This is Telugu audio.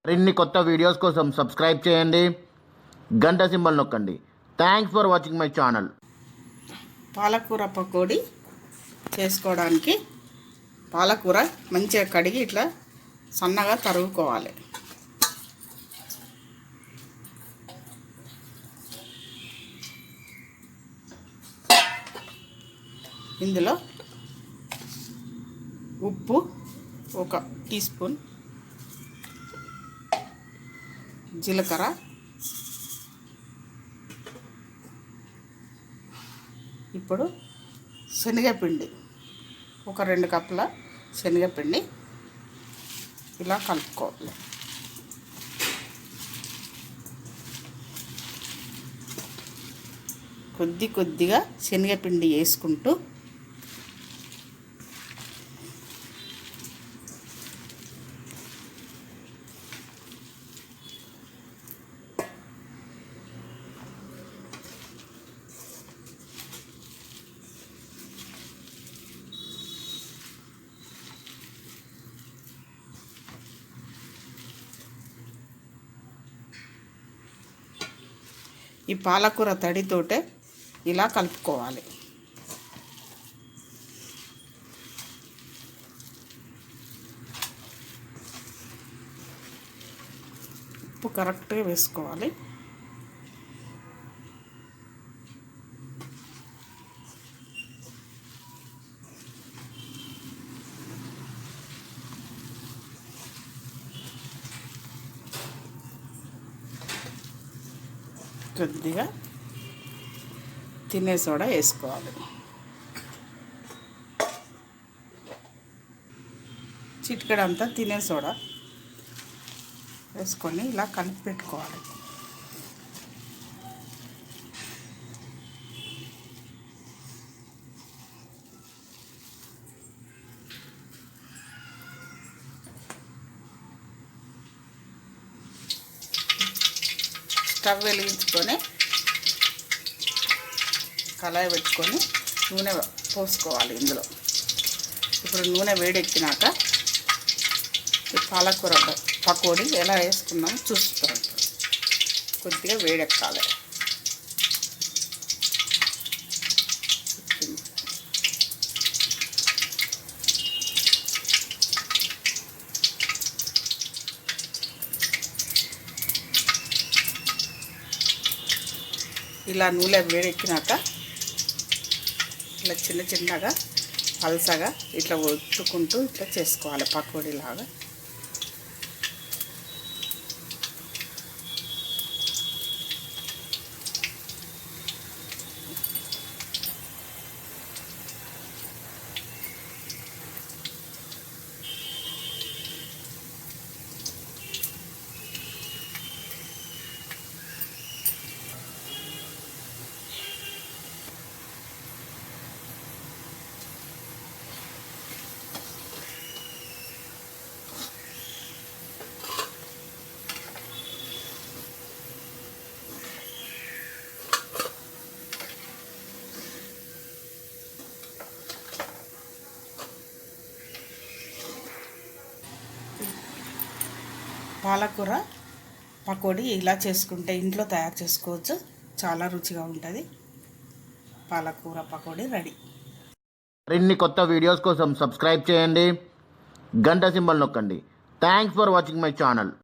మరిన్ని కొత్త వీడియోస్ కోసం సబ్స్క్రైబ్ చేయండి, గంట సింబల్ నొక్కండి. Thanks for watching my channel. పాలకూర పకోడీ చేసుకోవడానికి పాలకూర మంచిగా కడిగి ఇట్లా సన్నగా తరుగుకోవాలి. ఇందులో ఉప్పు 1 టీ స్పూన్, జీలకర్ర, ఇప్పుడు శనగపిండి 2 కప్పుల శనగపిండి ఇలా కలుపుకోవాలి. కొద్దిగా శనగపిండి వేసుకుంటూ ఈ పాలకూర తడితోటే ఇలా కలుపుకోవాలి. ఉప్పు కరెక్ట్గా వేసుకోవాలి. కొద్దిగా తినే సోడా వేసుకోవాలి. చిటికెడంతా తినే సోడా వేసుకొని ఇలా కలిపి పెట్టుకోవాలి. స్టవ్ వెలిగించుకొని కళాయి పెట్టుకొని నూనె పోసుకోవాలి. ఇందులో ఇప్పుడు నూనె వేడెక్కినాక ఈ పాలకూర పకోడీ ఎలా వేసుకున్నామో చూస్తాం. కొద్దిగా వేడెక్కాలి. ఇలా నూనె వేడెక్కినాక ఇలా చిన్నగా పల్సగా ఇట్లా ఒత్తుకుంటూ ఇట్లా చేసుకోవాలి పకోడీలాగా. పాలకూర పకోడీ ఇలా చేసుకుంటే ఇంట్లో తయారు చేసుకోవచ్చు. చాలా రుచిగా ఉంటుంది. పాలకూర పకోడీ రెడీ. మరిన్ని కొత్త వీడియోస్ కోసం సబ్స్క్రైబ్ చేయండి, గంట సింబల్ నొక్కండి. Thanks for watching my channel.